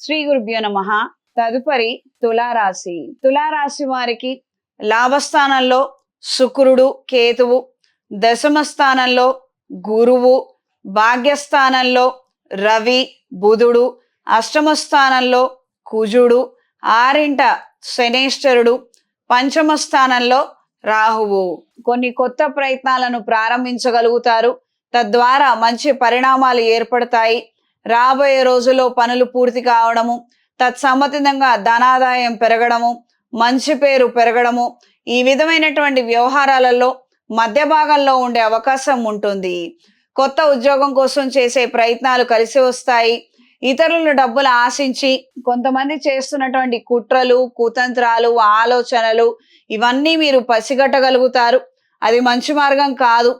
శ్రీ గురుభ్యో నమః. తదుపరి తులారాశి. తులారాశి వారికి లాభస్థానంలో శుక్రుడు, కేతువు, దశమ స్థానంలో గురువు, భాగ్యస్థానంలో రవి, బుధుడు, అష్టమ స్థానంలో కుజుడు, ఆరింట శనేశ్వరుడు, పంచమ స్థానంలో రాహువు. కొన్ని కొత్త ప్రయత్నాలను ప్రారంభించగలుగుతారు. తద్వారా మంచి పరిణామాలు ఏర్పడతాయి. రాబోయే రోజుల్లో పనులు పూర్తి కావడము, తత్సంబంధంగా ధనాదాయం పెరగడము, మంచి పేరు పెరగడము, ఈ విధమైనటువంటి వ్యవహారాలలో మధ్య భాగంలో ఉండే అవకాశం ఉంటుంది. కొత్త ఉద్యోగం కోసం చేసే ప్రయత్నాలు కలిసి వస్తాయి. ఇతరుల డబ్బులు ఆశించి కొంతమంది చేస్తున్నటువంటి కుట్రలు, కుతంత్రాలు, ఆలోచనలు ఇవన్నీ మీరు పసిగట్టగలుగుతారు. అది మంచి మార్గం కాదు,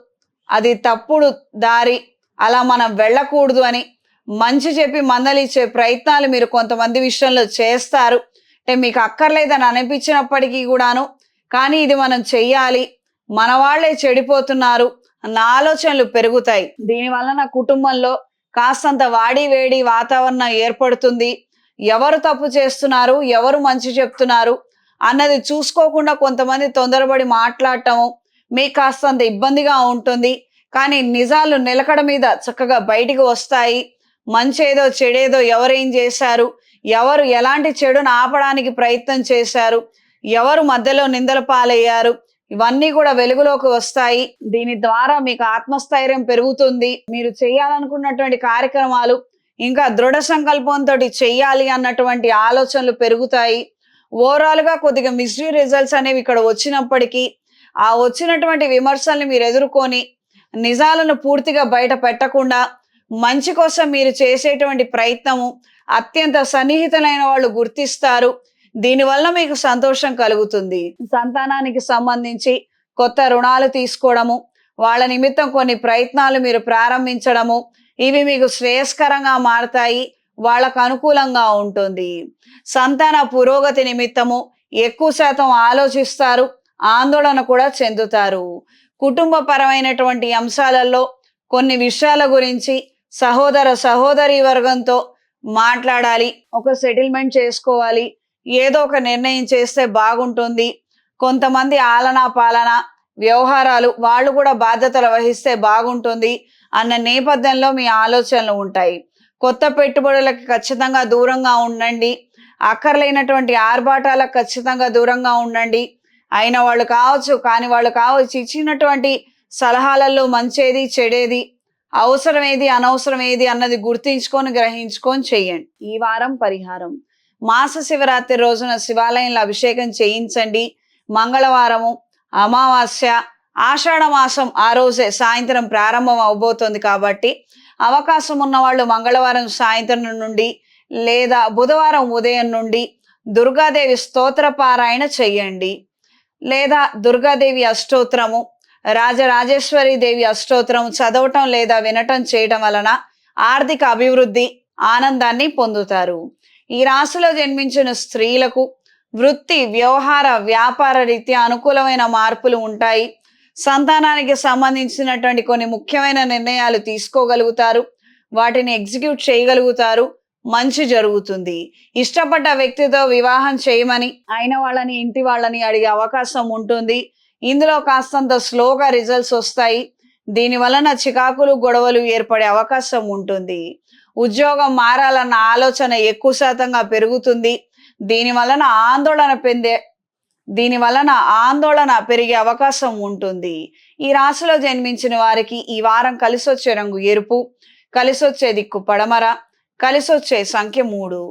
అది తప్పుడు దారి, అలా మనం వెళ్ళకూడదు అని మంచి చెప్పి మందలిచ్చే ప్రయత్నాలు మీరు కొంతమంది విషయంలో చేస్తారు. అంటే మీకు అక్కర్లేదని అనిపించినప్పటికీ కూడాను, కానీ ఇది మనం చెయ్యాలి, మన వాళ్ళే చెడిపోతున్నారు అన్న ఆలోచనలు పెరుగుతాయి. దీనివల్ల నా కుటుంబంలో కాస్తంత వాడి వేడి వాతావరణం ఏర్పడుతుంది. ఎవరు తప్పు చేస్తున్నారు, ఎవరు మంచి చెప్తున్నారు అన్నది చూసుకోకుండా కొంతమంది తొందరపడి మాట్లాడటము మీకు కాస్తంత ఇబ్బందిగా ఉంటుంది. కానీ నిజాలు నిలకడ మీద చక్కగా బయటికి వస్తాయి. మంచేదో చెడేదో ఎవరేం చేశారు, ఎవరు ఎలాంటి చెడును ఆపడానికి ప్రయత్నం చేశారు, ఎవరు మధ్యలో నిందల పాలయ్యారు, ఇవన్నీ కూడా వెలుగులోకి వస్తాయి. దీని ద్వారా మీకు ఆత్మస్థైర్యం పెరుగుతుంది. మీరు చేయాలనుకున్నటువంటి కార్యక్రమాలు ఇంకా దృఢ సంకల్పంతో చెయ్యాలి అన్నటువంటి ఆలోచనలు పెరుగుతాయి. ఓవరాల్ గా కొద్దిగా మిస్డ్ రిజల్ట్స్ అనేవి ఇక్కడ వచ్చినప్పటికీ ఆ వచ్చినటువంటి విమర్శల్ని మీరు ఎదుర్కొని నిజాలను పూర్తిగా బయట పెట్టకుండా మంచి కోసం మీరు చేసేటువంటి ప్రయత్నము అత్యంత సన్నిహితులైన వాళ్ళు గుర్తిస్తారు. దీనివల్ల మీకు సంతోషం కలుగుతుంది. సంతానానికి సంబంధించి కొత్త రుణాలు తీసుకోవడము, వాళ్ళ నిమిత్తం కొన్ని ప్రయత్నాలు మీరు ప్రారంభించడము, ఇవి మీకు శ్రేయస్కరంగా మారతాయి, వాళ్ళకు అనుకూలంగా ఉంటుంది. సంతాన పురోగతి నిమిత్తము ఎక్కువ శాతం ఆలోచిస్తారు, ఆందోళన కూడా చెందుతారు. కుటుంబపరమైనటువంటి అంశాలలో కొన్ని విషయాల గురించి సహోదర సహోదరి వర్గంతో మాట్లాడాలి, ఒక సెటిల్మెంట్ చేసుకోవాలి, ఏదో ఒక నిర్ణయం చేస్తే బాగుంటుంది. కొంతమంది ఆలనా పాలన వ్యవహారాలు వాళ్ళు కూడా బాధ్యతలు వహిస్తే బాగుంటుంది అన్న నేపథ్యంలో మీ ఆలోచనలు ఉంటాయి. కొత్త పెట్టుబడులకు ఖచ్చితంగా దూరంగా ఉండండి. అక్కర్లేనటువంటి ఆర్భాటాలకు ఖచ్చితంగా దూరంగా ఉండండి. అయిన వాళ్ళు కావచ్చు, కాని వాళ్ళు కావచ్చు, ఇచ్చినటువంటి సలహాలలో మంచేది చెడేది, అవసరం ఏది అనవసరం ఏది అన్నది గుర్తించుకొని గ్రహించుకొని చెయ్యండి. ఈ వారం పరిహారం: మాస శివరాత్రి రోజున శివాలయంలో అభిషేకం చేయించండి. మంగళవారము, అమావాస్య, ఆషాఢ మాసం ఆ రోజే సాయంత్రం ప్రారంభం అవబోతోంది కాబట్టి అవకాశం ఉన్న వాళ్ళు మంగళవారం సాయంత్రం నుండి లేదా బుధవారం ఉదయం నుండి దుర్గాదేవి స్తోత్ర పారాయణ చెయ్యండి. లేదా దుర్గాదేవి అష్టోత్తరము, రాజరాజేశ్వరి దేవి అష్టోత్తరం చదవటం లేదా వినటం చేయటం వలన ఆర్థిక అభివృద్ధి, ఆనందాన్ని పొందుతారు. ఈ రాశిలో జన్మించిన స్త్రీలకు వృత్తి, వ్యవహార, వ్యాపార రీత్యా అనుకూలమైన మార్పులు ఉంటాయి. సంతానానికి సంబంధించినటువంటి కొన్ని ముఖ్యమైన నిర్ణయాలు తీసుకోగలుగుతారు, వాటిని ఎగ్జిక్యూట్ చేయగలుగుతారు, మంచి జరుగుతుంది. ఇష్టపడ్డ వ్యక్తితో వివాహం చేయమని అయిన వాళ్ళని ఇంటి వాళ్ళని అడిగే అవకాశం ఉంటుంది. ఇందులో కాస్తంత స్లోగా రిజల్ట్స్ వస్తాయి. దీని వలన చికాకులు, గొడవలు ఏర్పడే అవకాశం ఉంటుంది. ఉద్యోగం మారాలన్న ఆలోచన ఎక్కువ శాతంగా పెరుగుతుంది. దీని వలన ఆందోళన పెరిగే అవకాశం ఉంటుంది. ఈ రాశిలో జన్మించిన వారికి ఈ వారం కలిసొచ్చే రంగు ఎరుపు, కలిసొచ్చే దిక్కు పడమర, కలిసొచ్చే సంఖ్య 3.